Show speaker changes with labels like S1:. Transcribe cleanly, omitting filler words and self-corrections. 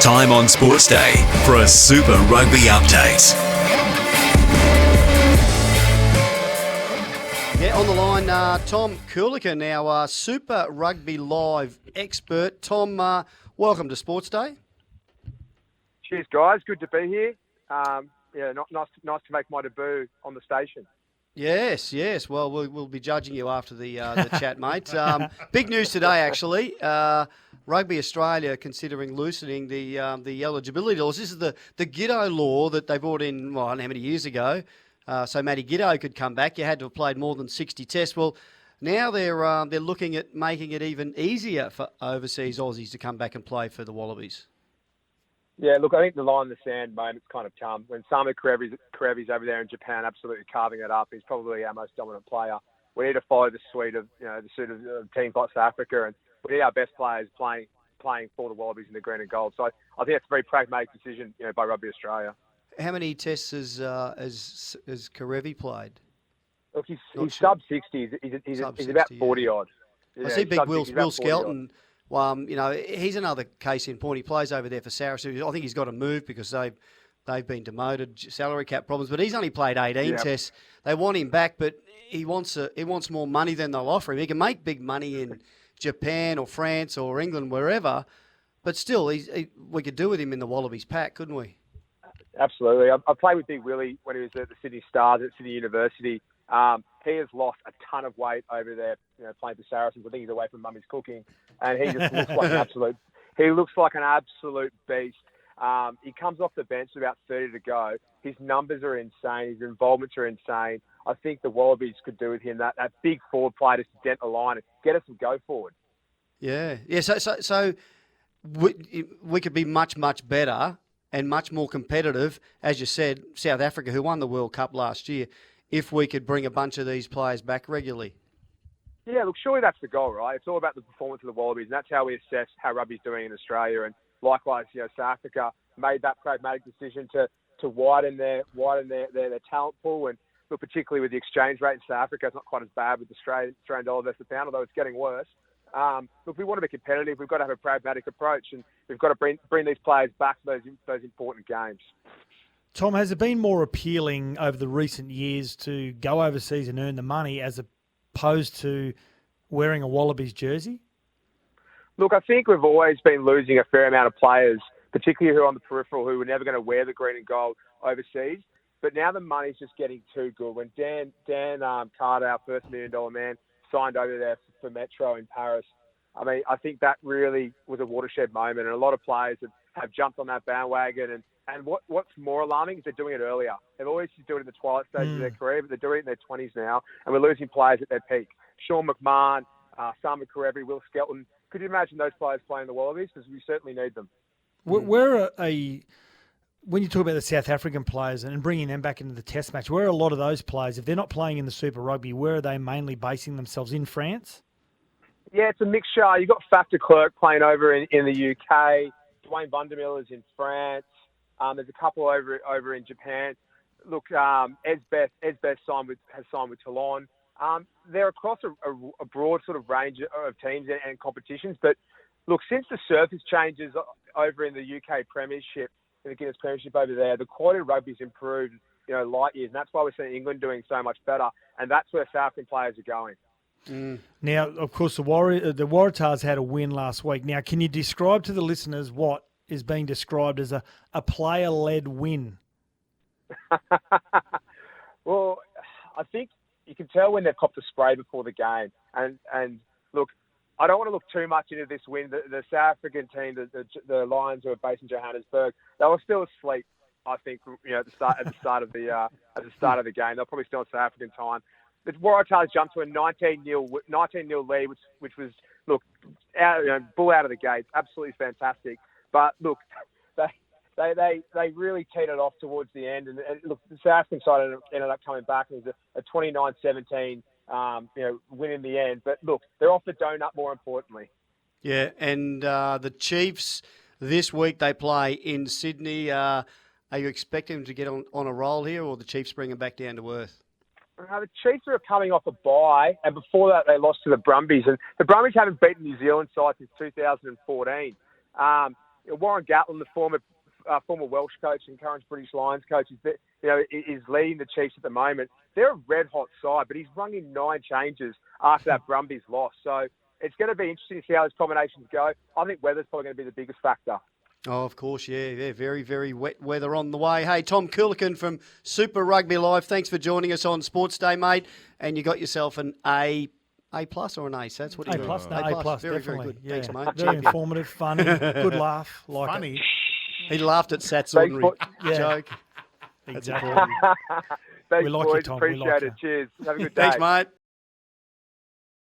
S1: Time on Sports Day for a Super Rugby update.
S2: Yeah, on the line, Tom Coolican, our Super Rugby Live expert. Tom, welcome to Sports Day.
S3: Cheers, guys. Good to be here. Nice to make my debut on the station.
S2: Yes. Well, we'll be judging you after the chat, mate. Big news today, actually. Rugby Australia considering loosening the eligibility laws. This is the Giddo law that they brought in, well, I don't know how many years ago. So Matty Giddo could come back. You had to have played more than 60 tests. Well, now they're looking at making it even easier for overseas Aussies to come back and play for the Wallabies.
S3: Yeah, look, I think the line in the sand moment's kind of come. When Samu Kerevi's over there in Japan absolutely carving it up, he's probably our most dominant player. We need to follow the suit of teams like South Africa, and we need our best players playing for the Wallabies in the green and gold. So I think it's a very pragmatic decision, by Rugby Australia.
S2: How many tests has Kerevi played?
S3: Look, he's sub 60. He's about 40 odd.
S2: I see big Will Skelton. He's another case in point. He plays over there for Saracens. I think he's got to move because they've been demoted, salary cap problems. But he's only played 18 tests. They want him back, but he wants more money than they'll offer him. He can make big money in Japan or France or England, wherever. But still, we could do with him in the Wallabies pack, couldn't we?
S3: Absolutely. I played with Big Willie when he was at the Sydney Stars at Sydney University. He has lost a ton of weight over there, playing for Saracens. I think he's away from mummy's cooking, and he just looks like an absolute. He looks like an absolute beast. He comes off the bench with about 30 to go. His numbers are insane. His involvements are insane. I think the Wallabies could do with him that big forward player to dent the line and get us some go forward.
S2: Yeah. So we could be much better and much more competitive, as you said. South Africa, who won the World Cup last year, if we could bring a bunch of these players back regularly.
S3: Yeah, look, surely that's the goal, right? It's all about the performance of the Wallabies, and that's how we assess how rugby's doing in Australia. And likewise, South Africa made that pragmatic decision to widen their talent pool. And look, particularly with the exchange rate in South Africa, it's not quite as bad with the Australian dollar versus the pound, although it's getting worse. Look, if we want to be competitive, we've got to have a pragmatic approach, and we've got to bring these players back to those important games.
S4: Tom, has it been more appealing over the recent years to go overseas and earn the money as opposed to wearing a Wallabies jersey?
S3: Look, I think we've always been losing a fair amount of players, particularly who are on the peripheral, who were never going to wear the green and gold overseas. But now the money's just getting too good. When Dan Carter, our first $1 million man, signed over there for Metro in Paris, I mean, I think that really was a watershed moment, and a lot of players have jumped on that bandwagon. And what's more alarming is they're doing it earlier. They've always used to do it in the twilight stage of their career, but they're doing it in their 20s now, and we're losing players at their peak. Sean McMahon, Samu Kerevi, Will Skelton. Could you imagine those players playing the Wallabies? Because we certainly need them.
S4: When you talk about the South African players and bringing them back into the Test match, where are a lot of those players? If they're not playing in the Super Rugby, where are they mainly basing themselves? In France?
S3: Yeah, it's a mixture. You've got Faf de Klerk playing over in the UK. Dwayne Vandermeer is in France. There's a couple over in Japan. Look, Esbeth has signed with Toulon. They're across a broad sort of range of teams and competitions. But look, since the surface changes over in the UK Premiership, in the Guinness Premiership over there, the quality of rugby's improved, light years, and that's why we're seeing England doing so much better, and that's where South African players are going.
S4: Now, of course, the Waratahs had a win last week. Now, can you describe to the listeners what is being described as a player-led win?
S3: Well, I think you can tell when they've copped a spray before the game. And look, I don't want to look too much into this win. The South African team, the Lions, who are based in Johannesburg, they were still asleep. I think at the start of the game, they're probably still on South African time. The Waratahs jumped to a 19-0 lead, which was bull out of the gates, absolutely fantastic. But look, they really teed it off towards the end, and look, the South African side ended up coming back. It was a 29-17 win in the end. But look, they're off the donut. More importantly,
S2: yeah. And the Chiefs this week they play in Sydney. Are you expecting them to get on a roll here, or the Chiefs bring them back down to earth?
S3: The Chiefs are coming off a bye, and before that they lost to the Brumbies. And the Brumbies haven't beaten New Zealand side since 2014. Warren Gatland, the former Welsh coach and current British Lions coach, is leading the Chiefs at the moment. They're a red-hot side, but he's rung in 9 changes after that Brumbies loss. So it's going to be interesting to see how those combinations go. I think weather's probably going to be the biggest factor.
S2: Oh, of course, yeah. Very, very wet weather on the way. Hey, Tom Coolican from Super Rugby Live, thanks for joining us on Sports Day, mate. And you got yourself an A plus or an ace? That's what you
S4: A plus, no, A plus,
S2: very,
S4: definitely.
S2: very good.
S4: Yeah.
S2: Thanks, mate.
S4: Very
S2: Champion.
S4: informative, funny, good laugh. Like
S5: Funny.
S2: He laughed at Sat's ordinary
S4: Yeah.
S2: joke.
S4: Exactly.
S3: Thanks,
S4: We like you,
S3: boys.
S4: Tom. We like
S3: Appreciate
S4: you.
S3: it. Cheers. Have a good day.
S2: Thanks, mate.